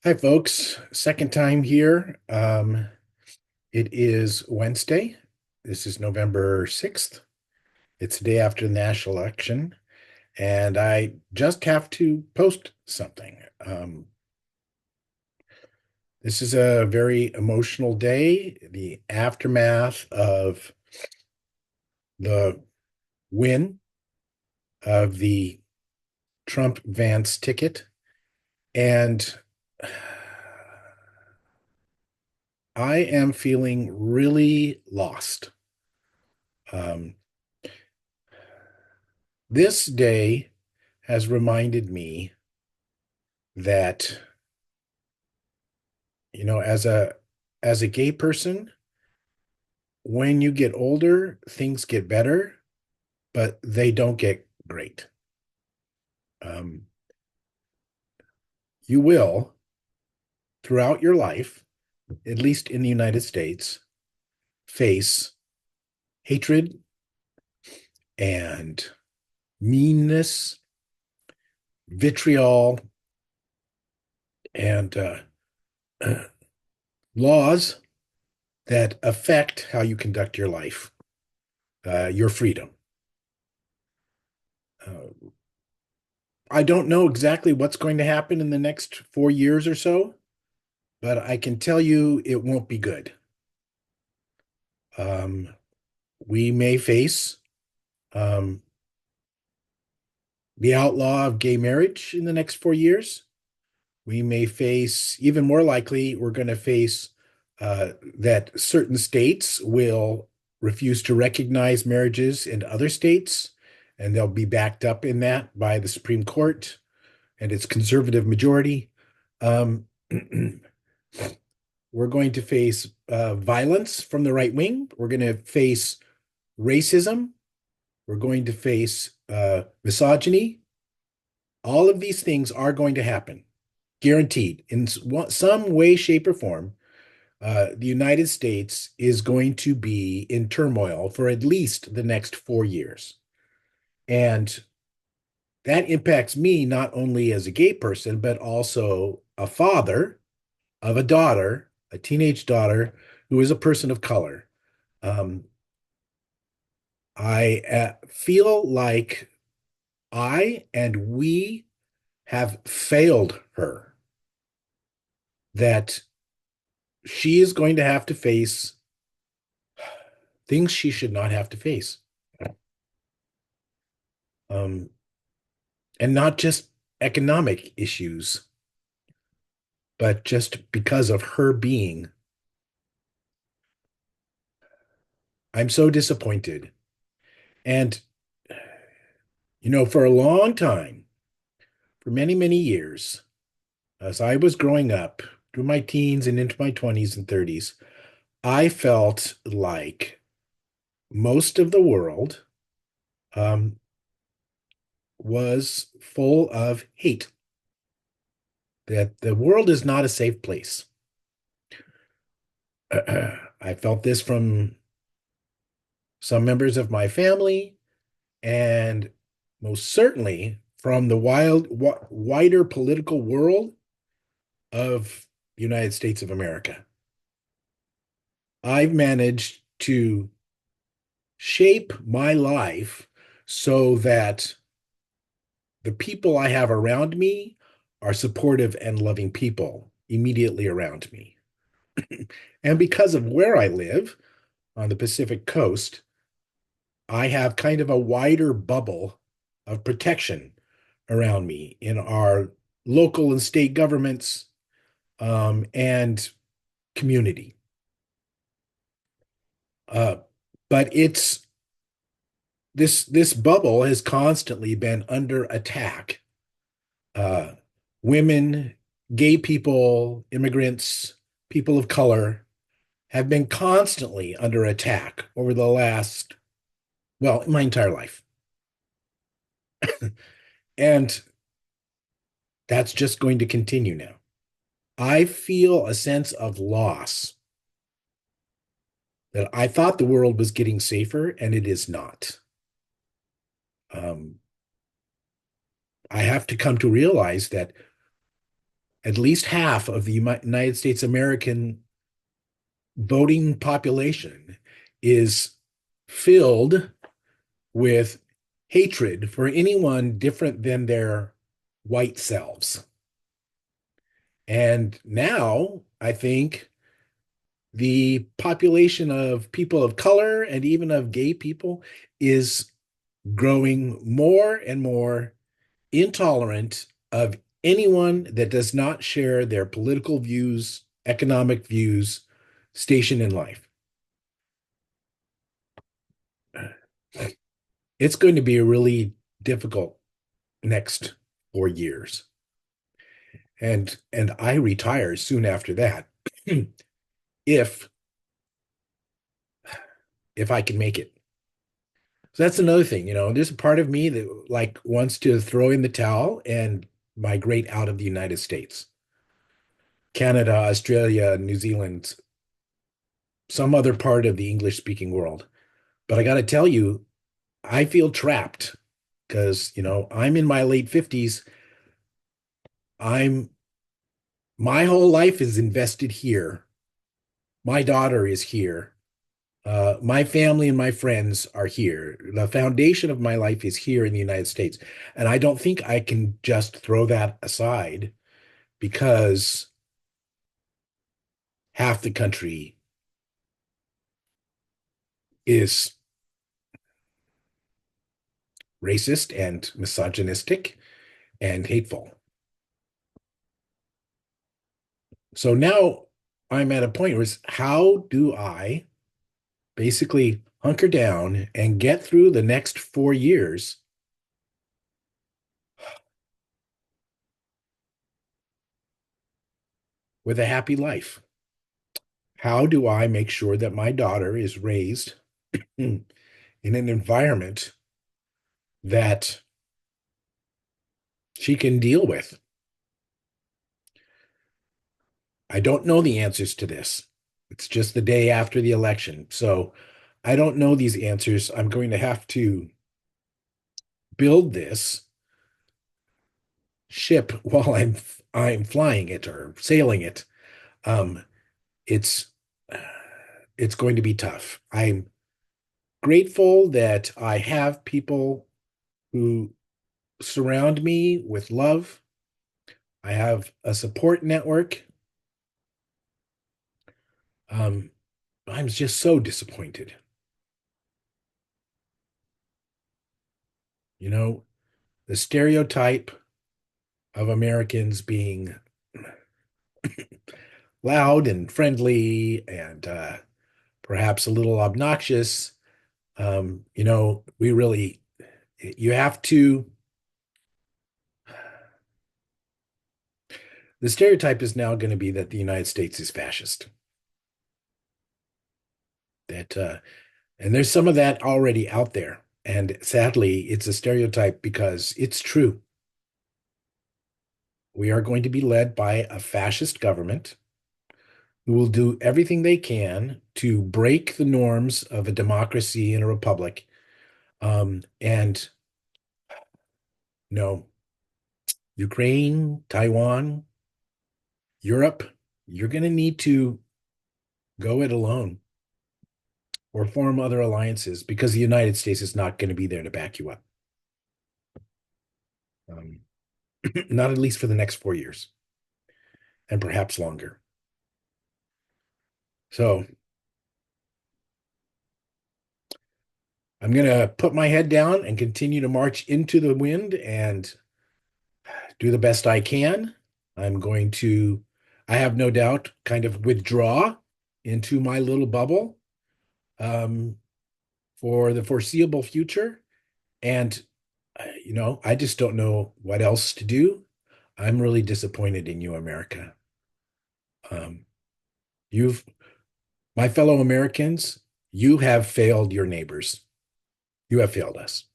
Hi, folks. Second time here. It is Wednesday. This is November 6th. It's the day after the national election, and I just have to post something. This is a very emotional day, the aftermath of the win of the Trump-Vance ticket. And I am feeling really lost. Um, this day has reminded me that, as a gay person, when you get older, things get better, but they don't get great. Um, you will, throughout your life, at least in the United States, face hatred and meanness, vitriol, and laws that affect how you conduct your life, your freedom. Uh, I don't know exactly what's going to happen in the next 4 years or so, but I can tell you it won't be good. Um, we may face um, the outlaw of gay marriage in the next 4 years. We may face, even more likely, we're going to face that certain states will refuse to recognize marriages in other states, and they'll be backed up in that by the Supreme Court and its conservative majority. Um, we're going to face violence from the right wing. We're going to face racism. We're going to face misogyny. All of these things are going to happen, guaranteed. In some way, shape, or form, the United States is going to be in turmoil for at least the next 4 years. And that impacts me not only as a gay person, but also a father of a daughter, a teenage daughter, who is a person of color. Um, I feel like I and we have failed her, that she is going to have to face things she should not have to face. Um, and not just economic issues, but just because of her being. I'm so disappointed. And, for a long time, for many, many years, as I was growing up through my teens and into my 20s and 30s, I felt like most of the world um, was full of hate, that the world is not a safe place. I felt this from some members of my family, and most certainly from the wider political world of the United States of America. I've managed to shape my life so that the people I have around me are supportive and loving people immediately around me. And because of where I live on the Pacific coast, I have kind of a wider bubble of protection around me in our local and state governments, and community. Uh, but it's this bubble has constantly been under attack. Uh, women, gay people, immigrants, people of color have been constantly under attack over the last, well, my entire life. And that's just going to continue now. I feel a sense of loss, that I thought the world was getting safer and it is not. Um, I have to come to realize that at least half of the United States American voting population is filled with hatred for anyone different than their white selves. And now I think the population of people of color and even of gay people is growing more and more intolerant of anyone that does not share their political views, economic views, station in life. It's going to be a really difficult next 4 years. And I retire soon after that if if I can make it. So that's another thing, there's a part of me that like wants to throw in the towel and migrate out of the United States, Canada, Australia, New Zealand, some other part of the English speaking world. But I got to tell you, I feel trapped because, I'm in my late 50s. I'm My whole life is invested here. My daughter is here. My family and my friends are here. The foundation of my life is here in the United States. And I don't think I can just throw that aside because half the country is racist and misogynistic and hateful. So now I'm at a point where it's how do I basically hunker down and get through the next 4 years with a happy life? How do I make sure that my daughter is raised in an environment that she can deal with? I don't know the answers to this. It's just the day after the election. So I don't know these answers. I'm going to have to build this ship while I'm flying it or sailing it. Um, it's it's going to be tough. I'm grateful that I have people who surround me with love. I have a support network. Um, I'm just so disappointed. You know, the stereotype of Americans being loud and friendly and perhaps a little obnoxious. We really, you have to, the stereotype is now going to be that the United States is fascist. That, and there's some of that already out there. And sadly, it's a stereotype because it's true. We are going to be led by a fascist government who will do everything they can to break the norms of a democracy and a republic. And no, Ukraine, Taiwan, Europe, you're going to need to go it alone or form other alliances because the United States is not going to be there to back you up. Um, not at least for the next 4 years and perhaps longer. So I'm going to put my head down and continue to march into the wind and do the best I can. I'm going to, I have no doubt, kind of withdraw into my little bubble um, for the foreseeable future. And, I just don't know what else to do. I'm really disappointed in you, America. Um, you've, my fellow Americans, you have failed your neighbors. You have failed us.